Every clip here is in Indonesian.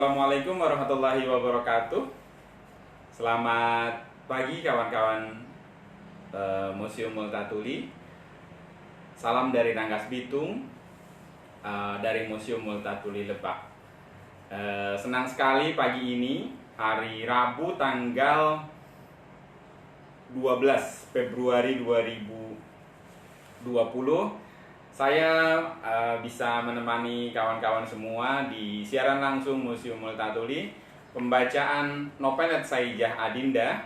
Assalamualaikum warahmatullahi wabarakatuh. Selamat pagi kawan-kawan Museum Multatuli. Salam dari Ranggas Bitung, dari Museum Multatuli Lebak. Senang sekali pagi ini, hari Rabu tanggal 12 Februari 2020, saya bisa menemani kawan-kawan semua di siaran langsung Museum Multatuli, pembacaan novelet Saijah Adinda,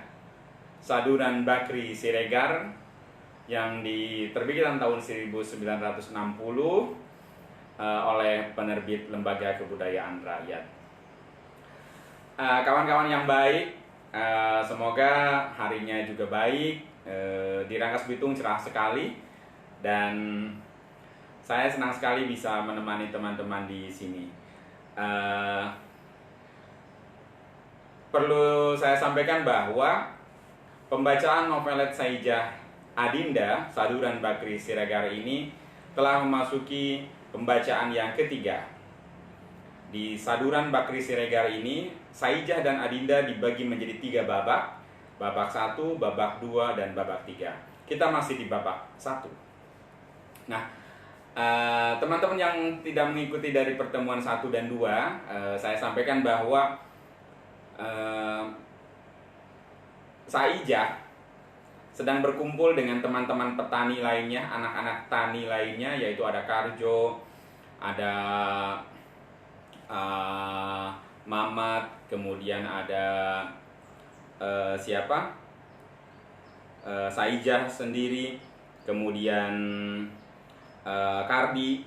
Saduran Bakri Siregar, yang diterbitkan tahun 1960 oleh penerbit Lembaga Kebudayaan Rakyat. Kawan-kawan yang baik, semoga harinya juga baik. Di Rangkas Bitung cerah sekali, dan saya senang sekali bisa menemani teman-teman di sini. Perlu saya sampaikan bahwa pembacaan novelet Saijah Adinda, Saduran Bakri Siregar ini telah memasuki pembacaan yang ketiga. Di Saduran Bakri Siregar ini, Saijah dan Adinda dibagi menjadi 3 babak. Babak 1, babak 2, dan babak 3. Kita masih di babak 1. Nah, teman-teman yang tidak mengikuti dari pertemuan 1 dan 2, saya sampaikan bahwa Saijah sedang berkumpul dengan teman-teman petani lainnya, anak-anak tani lainnya, yaitu ada Karjo, ada Mamat, kemudian ada Saijah sendiri, kemudian Kardi.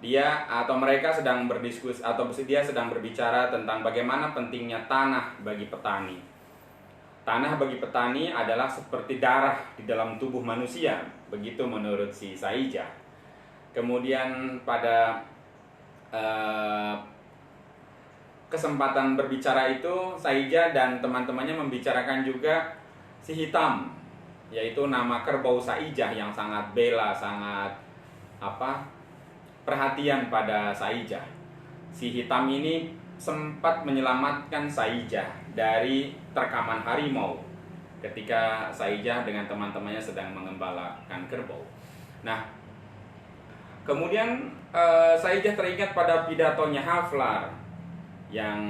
Mereka sedang berdiskusi, atau dia sedang berbicara tentang bagaimana pentingnya tanah bagi petani. Tanah bagi petani adalah seperti darah di dalam tubuh manusia, begitu menurut si Saijah. Kemudian pada kesempatan berbicara itu, Saijah dan teman-temannya membicarakan juga si Hitam, yaitu nama kerbau Saijah yang sangat bela, sangat perhatian pada Saijah. Si Hitam ini sempat menyelamatkan Saijah dari terkaman harimau ketika Saijah dengan teman-temannya sedang mengembalakan kerbau. Nah, kemudian Saijah teringat pada pidatonya Haflar yang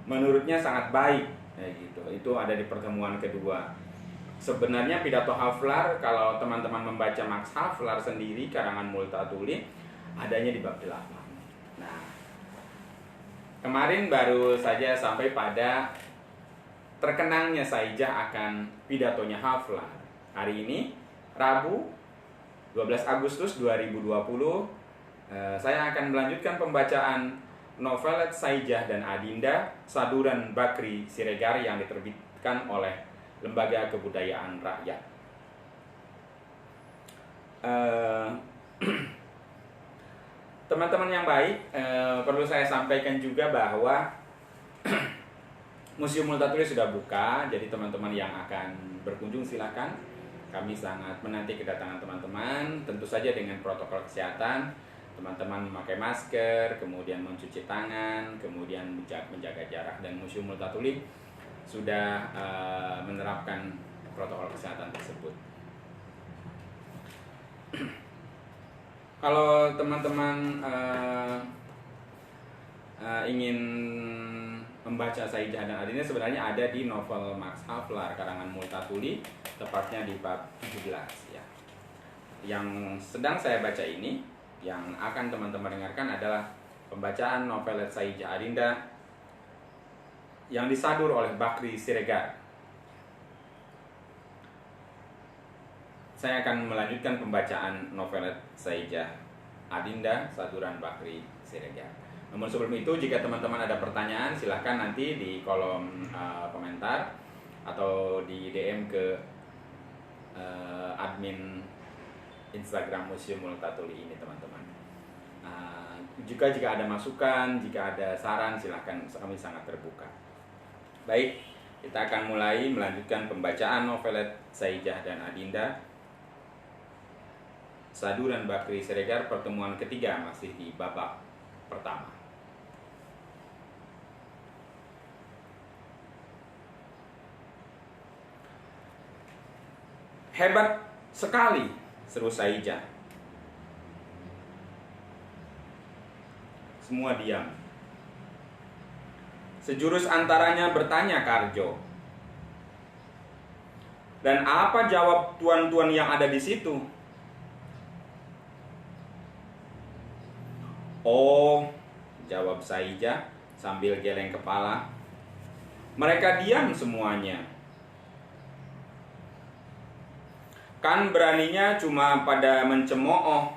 menurutnya sangat baik, gitu. Itu ada di pertemuan kedua. Sebenarnya pidato Haflar, kalau teman-teman membaca Max Haflar sendiri, karangan Multatuli, adanya di bab 8. Nah, kemarin baru saja sampai pada terkenangnya Saijah akan pidatonya Haflar. Hari ini, Rabu 12 Agustus 2020, saya akan melanjutkan pembacaan novelet Saijah dan Adinda, Saduran Bakri Siregar, yang diterbitkan oleh Lembaga Kebudayaan Rakyat. Teman-teman yang baik, perlu saya sampaikan juga bahwa Museum Multatuli sudah buka, jadi teman-teman yang akan berkunjung silakan. Kami sangat menanti kedatangan teman-teman, tentu saja dengan protokol kesehatan. Teman-teman memakai masker, kemudian mencuci tangan, kemudian menjaga jarak, dan Museum Multatuli sudah menerapkan protokol kesehatan tersebut. Kalau teman-teman ingin membaca Saijah dan Adinda, sebenarnya ada di novel Max Haflar karangan Multatuli, tepatnya di bab 17 ya. Yang sedang saya baca ini, yang akan teman-teman dengarkan adalah pembacaan novelet Saijah Adinda yang disadur oleh Bakri Siregar. Saya akan melanjutkan pembacaan novelet Saijah Adinda, Saduran Bakri Siregar. Namun sebelum itu, jika teman-teman ada pertanyaan, silahkan nanti di kolom komentar atau di DM ke admin Instagram Museum Multatuli ini, teman-teman. Jika ada masukan, jika ada saran, silahkan, kami sangat terbuka. Baik, kita akan mulai melanjutkan pembacaan novelet Saijah dan Adinda, Saduran Bakri Siregar, pertemuan ketiga, masih di babak pertama. Hebat sekali, seru Saija. Semua diam. Sejurus antaranya bertanya Karjo. Dan apa jawab tuan-tuan yang ada di situ? Oh, jawab Saija sambil geleng kepala. Mereka diam semuanya. Kan beraninya cuma pada mencemooh.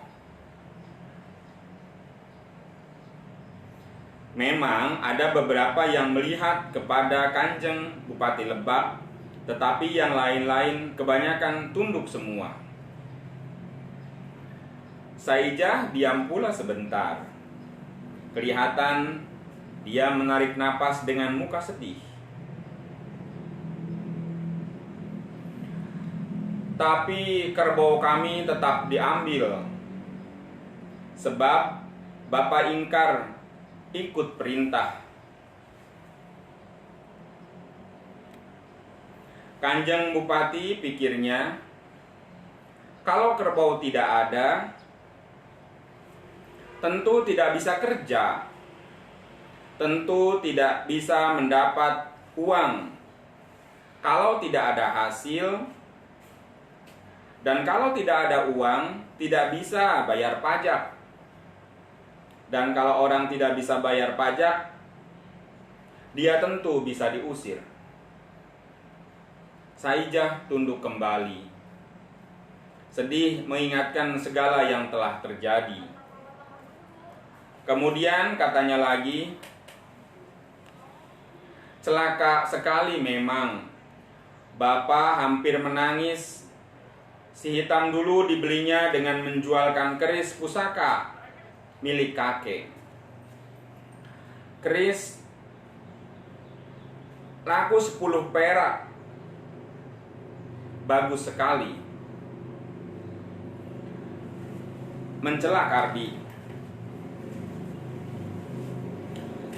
Memang ada beberapa yang melihat kepada Kanjeng Bupati Lebak, tetapi yang lain-lain kebanyakan tunduk semua. Saija diam pula sebentar. Kelihatan dia menarik napas dengan muka sedih. Tapi kerbau kami tetap diambil, sebab Bapak ingkar ikut perintah. Kanjeng Bupati pikirnya, kalau kerbau tidak ada, tentu tidak bisa kerja, tentu tidak bisa mendapat uang. Kalau tidak ada hasil, dan kalau tidak ada uang, tidak bisa bayar pajak. Dan kalau orang tidak bisa bayar pajak, dia tentu bisa diusir. Saija tunduk kembali, sedih mengingatkan segala yang telah terjadi. Kemudian katanya lagi, celaka sekali memang. Bapak hampir menangis. Si hitam dulu dibelinya dengan menjualkan keris pusaka milik kakek. Keris laku 10 perak. Bagus sekali. Mencela Kardi.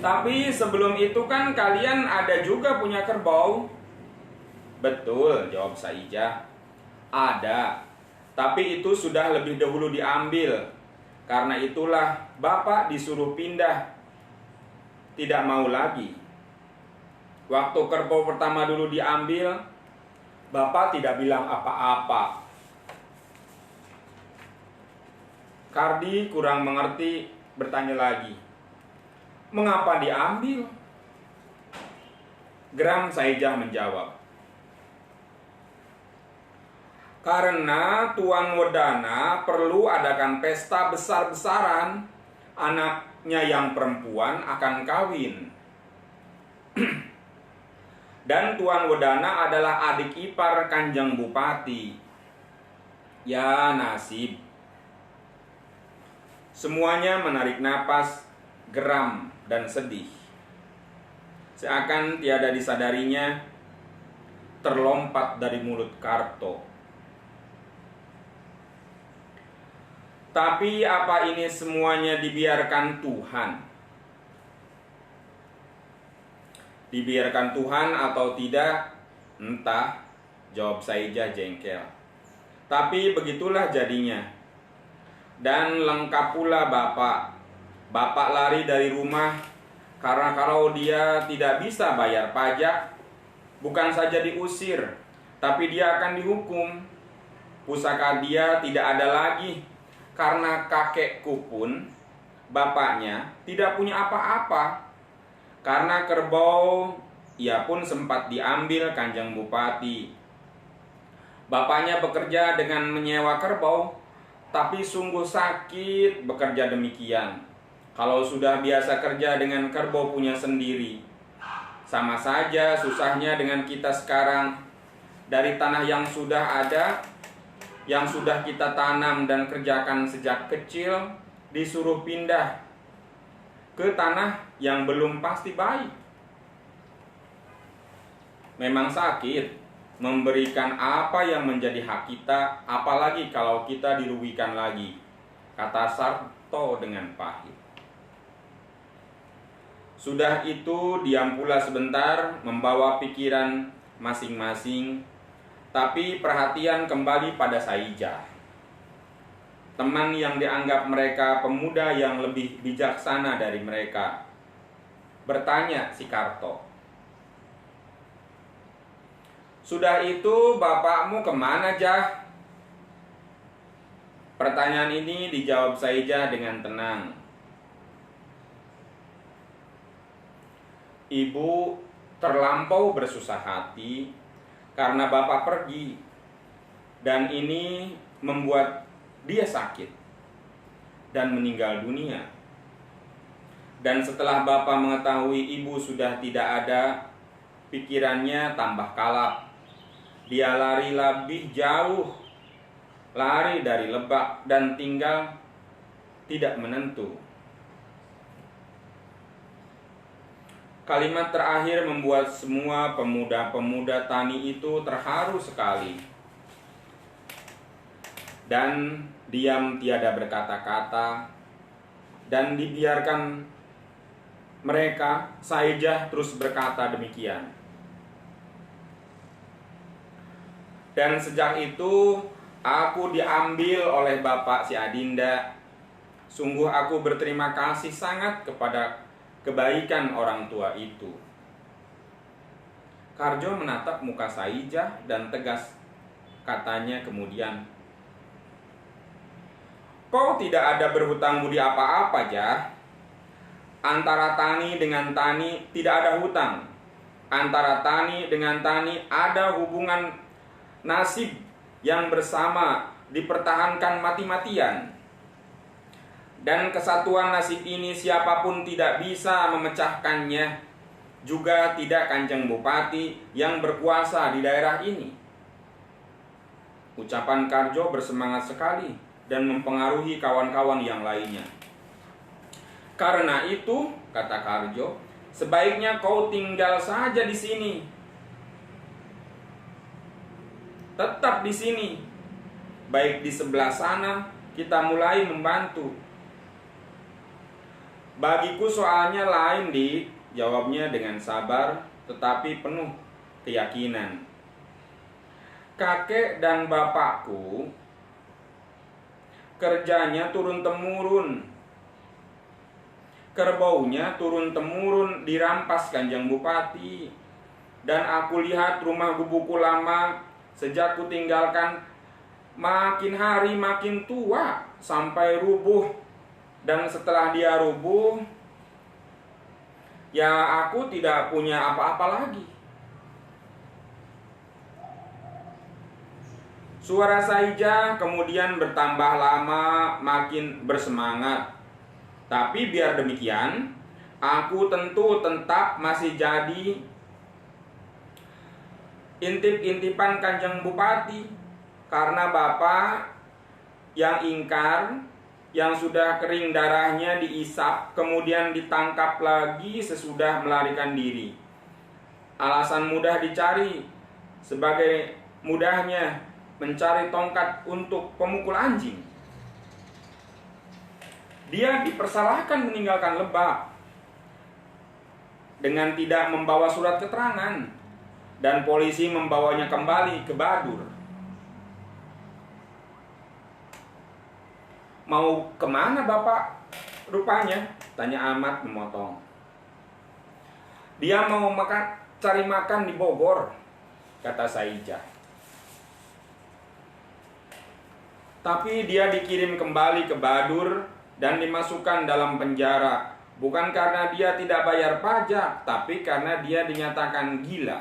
Tapi sebelum itu kan kalian ada juga punya kerbau. Betul, jawab Saija. Ada, tapi itu sudah lebih dahulu diambil. Karena itulah Bapak disuruh pindah. Tidak mau lagi. Waktu kerbau pertama dulu diambil, Bapak tidak bilang apa-apa. Kardi kurang mengerti, bertanya lagi, mengapa diambil? Geram Saija menjawab, karena Tuan Wedana perlu adakan pesta besar-besaran. Anaknya yang perempuan akan kawin. Dan Tuan Wedana adalah adik ipar Kanjeng Bupati. Ya nasib. Semuanya menarik napas, geram dan sedih. Seakan tiada disadarinya, terlompat dari mulut Karto. Tapi apa ini semuanya dibiarkan Tuhan? Dibiarkan Tuhan atau tidak, entah, jawab Saija jengkel. Tapi begitulah jadinya. Dan lengkap pula Bapak. Bapak lari dari rumah karena kalau dia tidak bisa bayar pajak, bukan saja diusir, tapi dia akan dihukum. Pusaka dia tidak ada lagi. Karena kakekku pun, bapaknya, tidak punya apa-apa. Karena kerbau, ia pun sempat diambil Kanjeng Bupati. Bapaknya bekerja dengan menyewa kerbau, tapi sungguh sakit bekerja demikian. Kalau sudah biasa kerja dengan kerbau punya sendiri, sama saja susahnya dengan kita sekarang. Dari tanah yang sudah ada, yang sudah kita tanam dan kerjakan sejak kecil, disuruh pindah ke tanah yang belum pasti baik. Memang sakit memberikan apa yang menjadi hak kita, apalagi kalau kita dirugikan lagi, kata Sarto dengan pahit. Sudah itu diam pula sebentar, membawa pikiran masing-masing. Tapi perhatian kembali pada Saijah, teman yang dianggap mereka pemuda yang lebih bijaksana dari mereka. Bertanya si Karto, "Sudah itu bapakmu kemana, Jah?" Pertanyaan ini dijawab Saijah dengan tenang. "Ibu terlampau bersusah hati karena bapak pergi, dan ini membuat dia sakit dan meninggal dunia. Dan setelah bapak mengetahui ibu sudah tidak ada, pikirannya tambah kalap. Dia lari lebih jauh, lari dari Lebak dan tinggal tidak menentu." Kalimat terakhir membuat semua pemuda-pemuda tani itu terharu sekali dan diam tiada berkata-kata, dan dibiarkan mereka. Saijah terus berkata demikian. "Dan sejak itu aku diambil oleh bapak si Adinda. Sungguh aku berterima kasih sangat kepada kebaikan orang tua itu." Karjo menatap muka Saijah dan tegas katanya kemudian, "Kau tidak ada berhutang budi apa-apa, Jah. Antara tani dengan tani tidak ada hutang. Antara tani dengan tani ada hubungan nasib yang bersama dipertahankan mati-matian. Dan kesatuan nasib ini siapapun tidak bisa memecahkannya, juga tidak Kanjeng Bupati yang berkuasa di daerah ini." Ucapan Karjo bersemangat sekali dan mempengaruhi kawan-kawan yang lainnya. "Karena itu," kata Karjo, "sebaiknya kau tinggal saja di sini. Tetap di sini. Baik di sebelah sana kita mulai membantu." "Bagiku soalnya lain, Dik," jawabnya dengan sabar tetapi penuh keyakinan. "Kakek dan bapakku kerjanya turun-temurun. Kerbaunya turun-temurun dirampas Kanjeng Bupati. Dan aku lihat rumah gubukku lama sejak kutinggalkan makin hari makin tua sampai rubuh. Dan setelah dia rubuh, ya aku tidak punya apa-apa lagi." Suara Saijah kemudian bertambah lama makin bersemangat. "Tapi biar demikian, aku tentu tetap masih jadi intip-intipan Kanjeng Bupati. Karena bapak yang ingkar, yang sudah kering darahnya diisap, kemudian ditangkap lagi sesudah melarikan diri. Alasan mudah dicari, sebagai mudahnya mencari tongkat untuk pemukul anjing. Dia dipersalahkan meninggalkan Lebak dengan tidak membawa surat keterangan, dan polisi membawanya kembali ke Badur." "Mau kemana bapak rupanya?" tanya Ahmad memotong. "Dia mau cari makan di Bogor," kata Saijah. "Tapi dia dikirim kembali ke Badur dan dimasukkan dalam penjara, bukan karena dia tidak bayar pajak, tapi karena dia dinyatakan gila.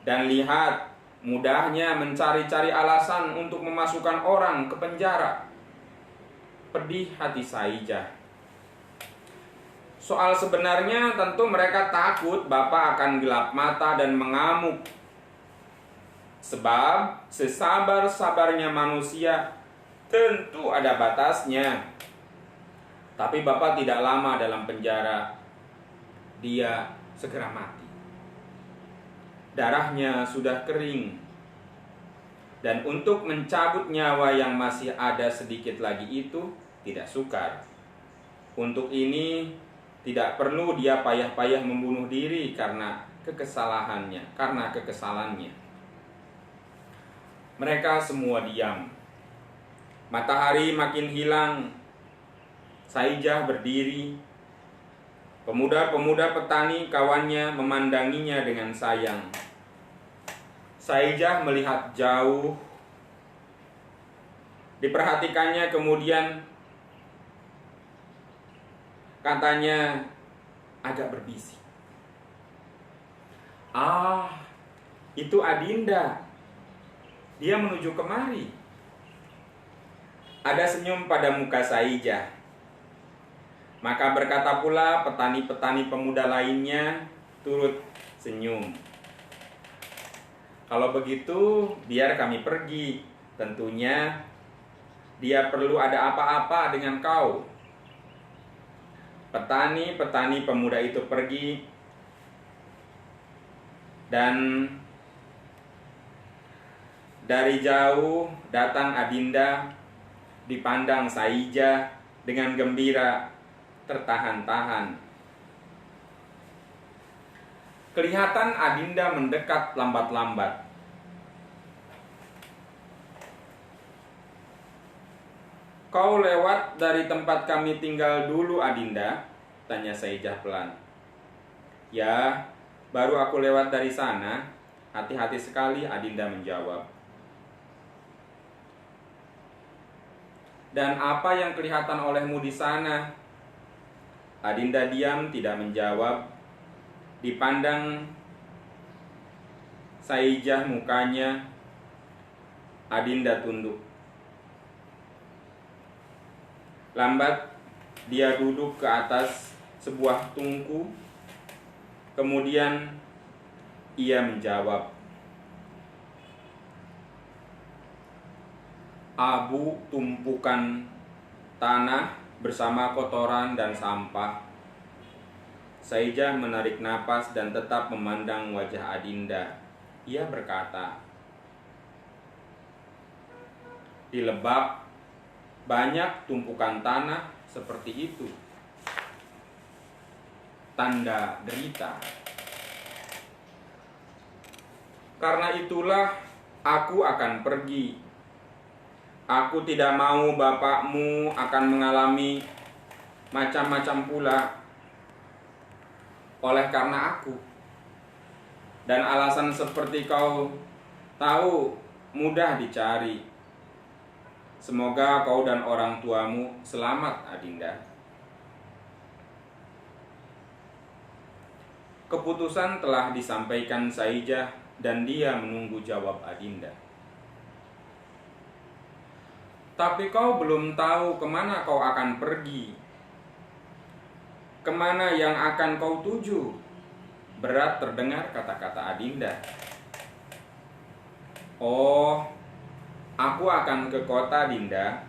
Dan lihat, mudahnya mencari-cari alasan untuk memasukkan orang ke penjara." Pedih hati Saijah. Soal sebenarnya tentu mereka takut bapak akan gelap mata dan mengamuk. Sebab sesabar-sabarnya manusia tentu ada batasnya. Tapi bapak tidak lama dalam penjara. Dia segera mati. Darahnya sudah kering. Dan untuk mencabut nyawa yang masih ada sedikit lagi itu tidak sukar. Untuk ini tidak perlu dia payah-payah membunuh diri karena kekesalannya. Mereka semua diam. Matahari makin hilang. Saijah berdiri. Pemuda-pemuda petani kawannya memandanginya dengan sayang. Saijah melihat jauh. Diperhatikannya, kemudian katanya agak berbisik. "Ah, itu Adinda. Dia menuju kemari." Ada senyum pada muka Saijah. Maka berkata pula petani-petani pemuda lainnya turut senyum. "Kalau begitu, biar kami pergi. Tentunya dia perlu ada apa-apa dengan kau." Petani-petani pemuda itu pergi, dan dari jauh datang Adinda, dipandang Saijah dengan gembira, tertahan-tahan. Kelihatan Adinda mendekat lambat-lambat. "Kau lewat dari tempat kami tinggal dulu, Adinda?" tanya Saijah pelan. "Ya, baru aku lewat dari sana." Hati-hati sekali, Adinda menjawab. "Dan apa yang kelihatan olehmu di sana?" Adinda diam, tidak menjawab. Dipandang Saijah mukanya, Adinda tunduk. Lambat dia duduk ke atas sebuah tungku. Kemudian ia menjawab, "Abu tumpukan tanah bersama kotoran dan sampah." Saijah menarik napas dan tetap memandang wajah Adinda. Ia berkata, "Di Lebak banyak tumpukan tanah seperti itu. Tanda derita. Karena itulah aku akan pergi. Aku tidak mau bapakmu akan mengalami macam-macam pula oleh karena aku. Dan alasan seperti kau tahu mudah dicari. Semoga kau dan orang tuamu selamat, Adinda." Keputusan telah disampaikan Saijah dan dia menunggu jawab Adinda. "Tapi kau belum tahu kemana kau akan pergi. Kemana yang akan kau tuju?" Berat terdengar kata-kata Adinda. "Oh, aku akan ke kota, Dinda.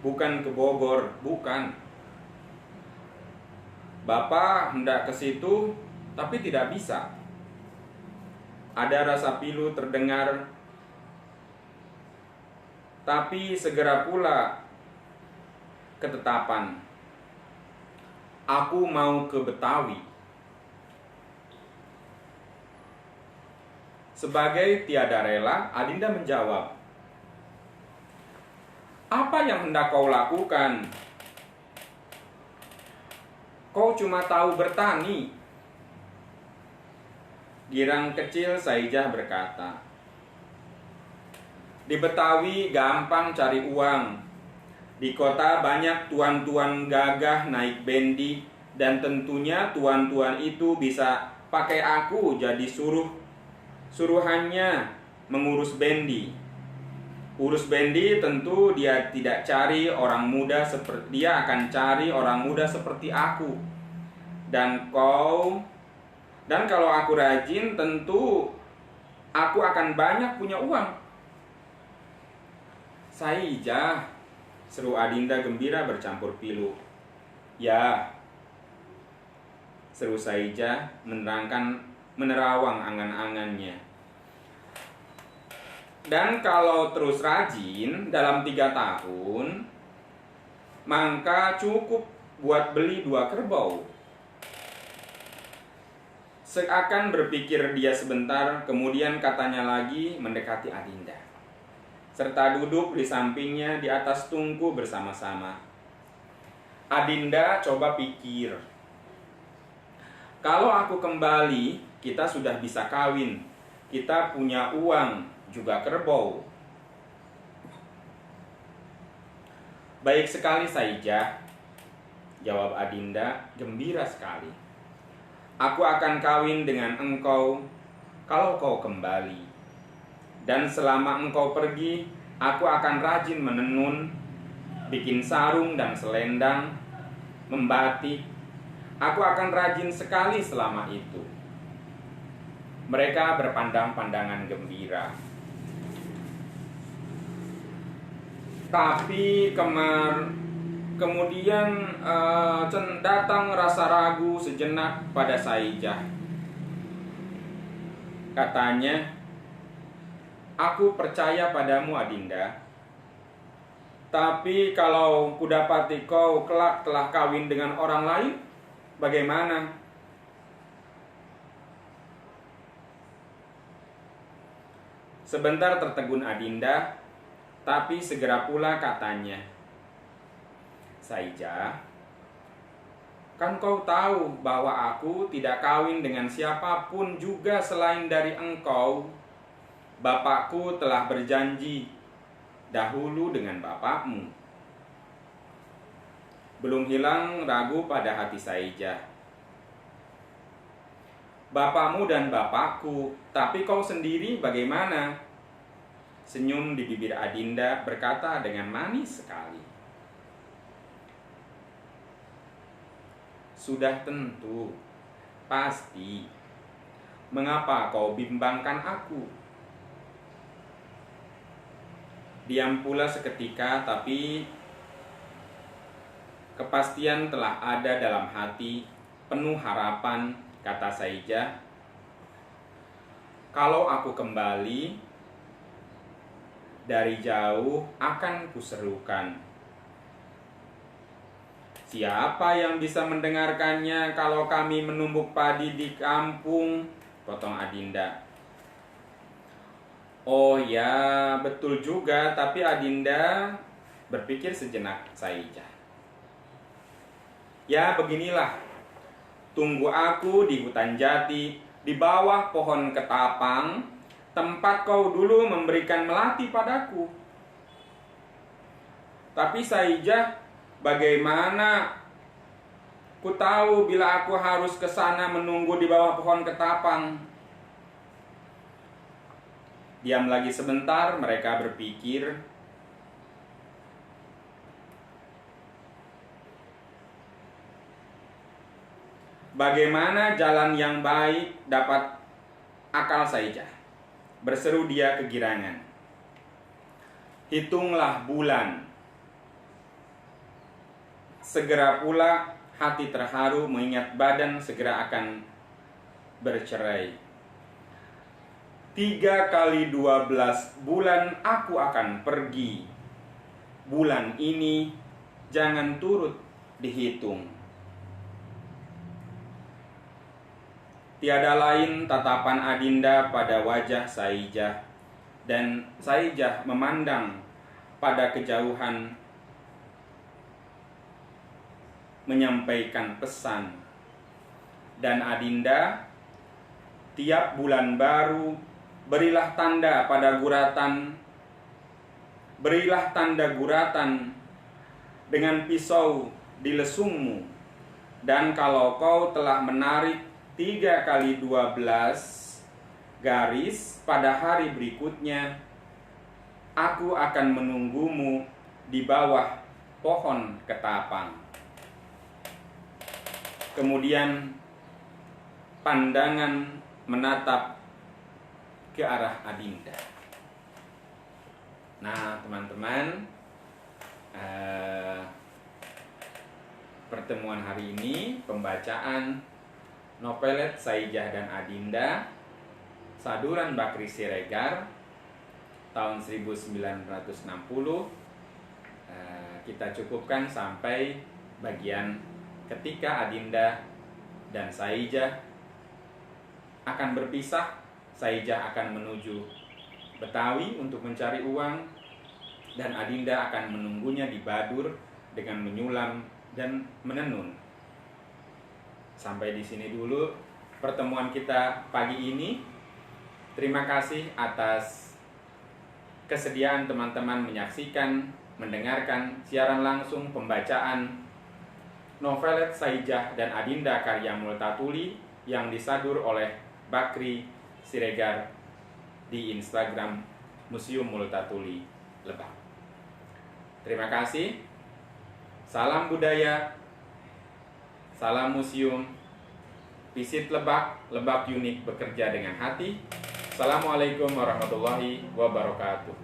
Bukan ke Bogor, bukan. Bapak hendak ke situ, tapi tidak bisa." Ada rasa pilu terdengar, tapi segera pula ketetapan. "Aku mau ke Betawi." Sebagai tiada rela, Adinda menjawab, "Apa yang hendak kau lakukan? Kau cuma tahu bertani." Girang kecil Saijah berkata, "Di Betawi gampang cari uang. Di kota banyak tuan-tuan gagah naik bendi, dan tentunya tuan-tuan itu bisa pakai aku jadi suruhannya mengurus bendi. Urus bendi tentu dia tidak cari orang muda seperti dia, akan cari orang muda seperti aku. Dan kalau aku rajin, tentu aku akan banyak punya uang." "Saijah," seru Adinda gembira bercampur pilu. "Ya," seru Saijah menerawang angan-angannya. "Dan kalau terus rajin dalam 3 tahun, maka cukup buat beli 2 kerbau." Seakan berpikir dia sebentar, kemudian katanya lagi mendekati Adinda, serta duduk di sampingnya di atas tungku bersama-sama. Adinda coba pikir, kalau aku kembali, kita sudah bisa kawin, kita punya uang, juga kerbau. Baik sekali Saijah, jawab Adinda gembira sekali. Aku akan kawin dengan engkau kalau kau kembali. Dan selama engkau pergi, aku akan rajin menenun, bikin sarung dan selendang, membatik. Aku akan rajin sekali selama itu. Mereka berpandang-pandangan gembira. Tapi kemudian datang rasa ragu sejenak pada Saijah. Katanya, aku percaya padamu Adinda, tapi kalau kudapati kau kelak telah kawin dengan orang lain, bagaimana? Sebentar tertegun Adinda, tapi segera pula katanya, Saijah, kan kau tahu bahwa aku tidak kawin dengan siapapun juga selain dari engkau. Bapakku telah berjanji dahulu dengan bapakmu. Belum hilang ragu pada hati Saijah. Bapakmu dan bapakku, tapi kau sendiri bagaimana? Senyum di bibir Adinda berkata dengan manis sekali. Sudah tentu, pasti. Mengapa kau bimbangkan aku? Diam pula seketika, tapi kepastian telah ada dalam hati, penuh harapan, kata Saijah. Kalau aku kembali, dari jauh akan kuserukan. Siapa yang bisa mendengarkannya kalau kami menumbuk padi di kampung? Potong Adinda. Oh ya, betul juga, tapi Adinda, berpikir sejenak Saijah. Ya beginilah, tunggu aku di hutan jati, di bawah pohon ketapang, tempat kau dulu memberikan melati padaku. Tapi Saijah, bagaimana ku tahu bila aku harus ke sana menunggu di bawah pohon ketapang? Diam lagi sebentar, mereka berpikir. Bagaimana jalan yang baik dapat akal Saijah? Berseru dia kegirangan. Hitunglah bulan. Segera pula hati terharu mengingat badan segera akan bercerai. 3 kali 12 bulan aku akan pergi. Bulan ini jangan turut dihitung. Tiada lain tatapan Adinda pada wajah Saijah, dan Saijah memandang pada kejauhan, menyampaikan pesan. Dan Adinda, tiap bulan baru berilah tanda pada guratan, berilah tanda guratan dengan pisau di lesungmu. Dan kalau kau telah menarik 3 kali 12 garis pada hari berikutnya, aku akan menunggumu di bawah pohon ketapang. Kemudian pandangan menatap ke arah Adinda. Nah, teman-teman, pertemuan hari ini pembacaan novelet Saijah dan Adinda, Saduran Bakri Siregar, tahun 1960. Kita cukupkan sampai bagian ketika Adinda dan Saijah akan berpisah. Saijah akan menuju Betawi untuk mencari uang, dan Adinda akan menunggunya di Badur dengan menyulam dan menenun. Sampai di sini dulu pertemuan kita pagi ini. Terima kasih atas kesediaan teman-teman menyaksikan, mendengarkan siaran langsung pembacaan novelet Saijah dan Adinda karya Multatuli yang disadur oleh Bakri Siregar di Instagram Museum Multatuli Lebak. Terima kasih. Salam budaya, salam museum, visit Lebak, Lebak unik bekerja dengan hati. Assalamualaikum warahmatullahi wabarakatuh.